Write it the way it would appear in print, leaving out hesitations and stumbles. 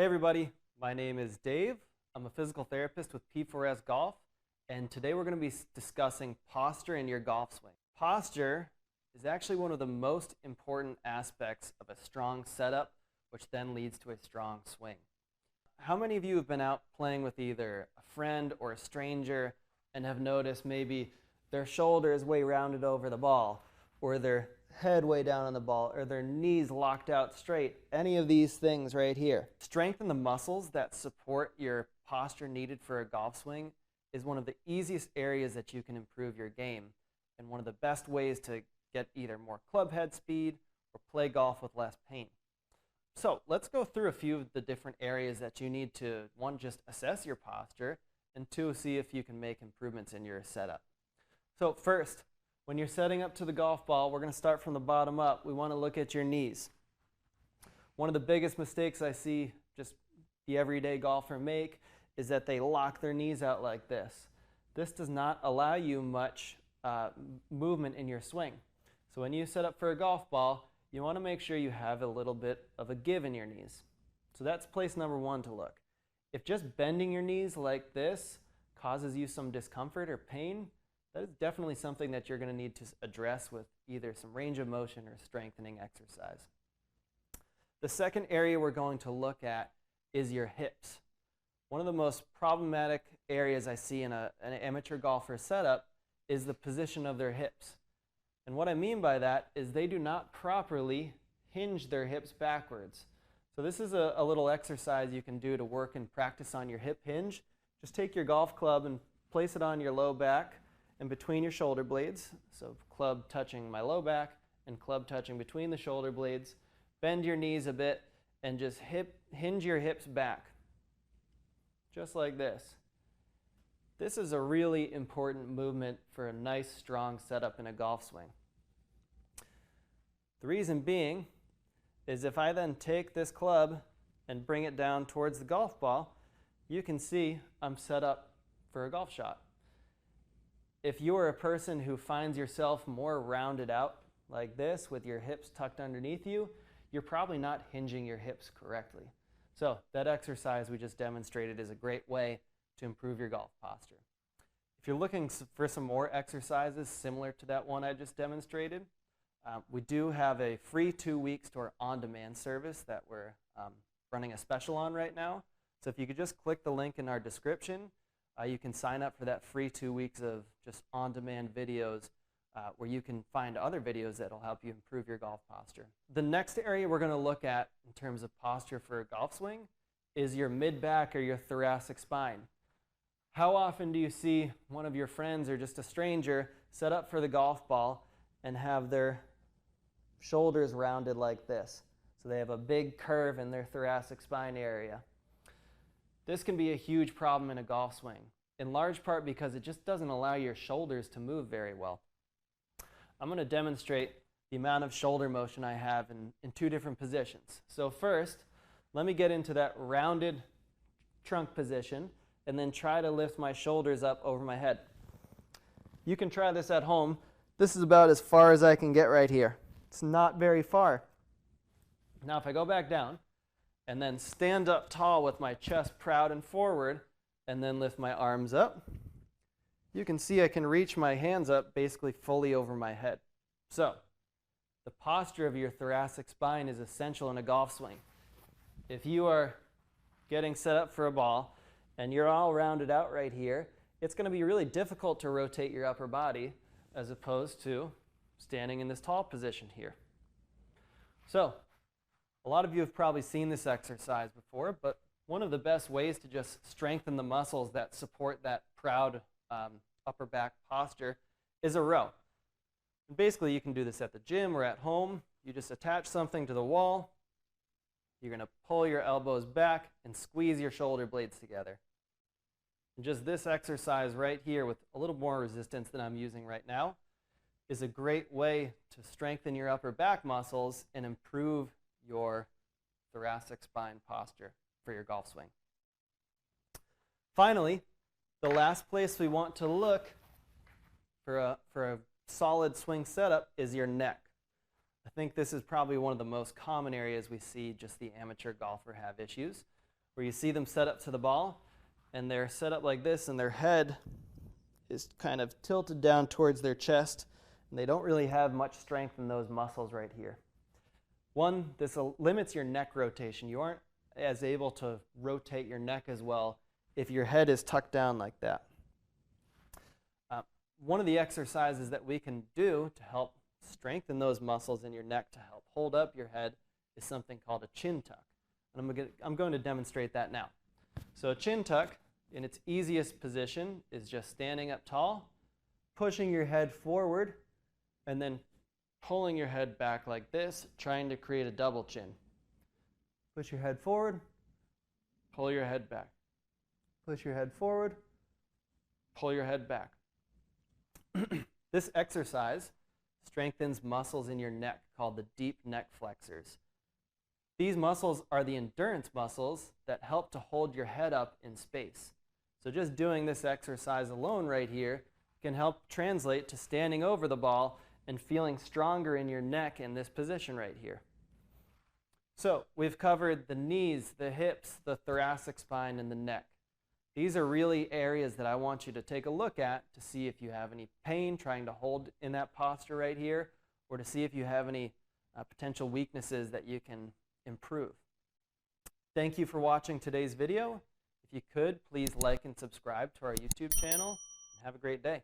Hey everybody, my name is Dave. I'm a physical therapist with P4S Golf, and today we're going to be discussing posture in your golf swing. Posture is actually one of the most important aspects of a strong setup, which then leads to a strong swing. How many of you have been out playing with either a friend or a stranger and have noticed maybe their shoulder is way rounded over the ball, or their head way down on the ball, or their knees locked out straight? Any of these things right here. Strengthen the muscles that support your posture needed for a golf swing is one of the easiest areas that you can improve your game, and one of the best ways to get either more club head speed or play golf with less pain. So let's go through a few of the different areas that you need to, one, just assess your posture, and two, see if you can make improvements in your setup. So first, when you're setting up to the golf ball, we're going to start from the bottom up. We want to look at your knees. One of the biggest mistakes I see just the everyday golfer make is that they lock their knees out like this. This does not allow you much movement in your swing. So when you set up for a golf ball, you want to make sure you have a little bit of a give in your knees. So that's place number one to look. If just bending your knees like this causes you some discomfort or pain, that is definitely something that you're going to need to address with either some range of motion or strengthening exercise. The second area we're going to look at is your hips. One of the most problematic areas I see in an amateur golfer setup is the position of their hips. And what I mean by that is they do not properly hinge their hips backwards. So this is a little exercise you can do to work and practice on your hip hinge. Just take your golf club and place it on your low back and between your shoulder blades. So club touching my low back and club touching between the shoulder blades. Bend your knees a bit and just hinge your hips back. Just like this. This is a really important movement for a nice strong setup in a golf swing. The reason being is if I then take this club and bring it down towards the golf ball, you can see I'm set up for a golf shot. If you are a person who finds yourself more rounded out like this with your hips tucked underneath you, you're probably not hinging your hips correctly. So that exercise we just demonstrated is a great way to improve your golf posture. If you're looking for some more exercises similar to that one I just demonstrated, we do have a free 2 weeks to our on-demand service that we're running a special on right now. So if you could just click the link in our description, you can sign up for that free 2 weeks of just on-demand videos where you can find other videos that will help you improve your golf posture. The next area we're going to look at in terms of posture for a golf swing is your mid-back or your thoracic spine. How often do you see one of your friends or just a stranger set up for the golf ball and have their shoulders rounded like this? So they have a big curve in their thoracic spine area. This can be a huge problem in a golf swing, in large part because it just doesn't allow your shoulders to move very well. I'm going to demonstrate the amount of shoulder motion I have in two different positions. So first, let me get into that rounded trunk position and then try to lift my shoulders up over my head. You can try this at home. This is about as far as I can get right here. It's not very far. Now if I go back down and then stand up tall with my chest proud and forward and then lift my arms up, you can see I can reach my hands up basically fully over my head. So the posture of your thoracic spine is essential in a golf swing. If you are getting set up for a ball and you're all rounded out right here, it's going to be really difficult to rotate your upper body as opposed to standing in this tall position here. So a lot of you have probably seen this exercise before, but one of the best ways to just strengthen the muscles that support that proud upper back posture is a row. And basically, you can do this at the gym or at home. You just attach something to the wall. You're going to pull your elbows back and squeeze your shoulder blades together. And just this exercise right here with a little more resistance than I'm using right now is a great way to strengthen your upper back muscles and improve your thoracic spine posture for your golf swing. Finally, the last place we want to look for a solid swing setup is your neck. I think this is probably one of the most common areas we see just the amateur golfer have issues. where you see them set up to the ball, and they're set up like this, and their head is kind of tilted down towards their chest, and they don't really have much strength in those muscles right here. One, this limits your neck rotation. You aren't as able to rotate your neck as well if your head is tucked down like that. One of the exercises that we can do to help strengthen those muscles in your neck to help hold up your head is something called a chin tuck. And I'm going to demonstrate that now. So a chin tuck, in its easiest position, is just standing up tall, pushing your head forward, and then pulling your head back like this, trying to create a double chin. Push your head forward, pull your head back. Push your head forward, pull your head back. This exercise strengthens muscles in your neck called the deep neck flexors. These muscles are the endurance muscles that help to hold your head up in space. So just doing this exercise alone right here can help translate to standing over the ball and feeling stronger in your neck in this position right here. So we've covered the knees, the hips, the thoracic spine, and the neck. These are really areas that I want you to take a look at to see if you have any pain trying to hold in that posture right here, or to see if you have any potential weaknesses that you can improve. Thank you for watching today's video. If you could, please like and subscribe to our YouTube channel. Have a great day.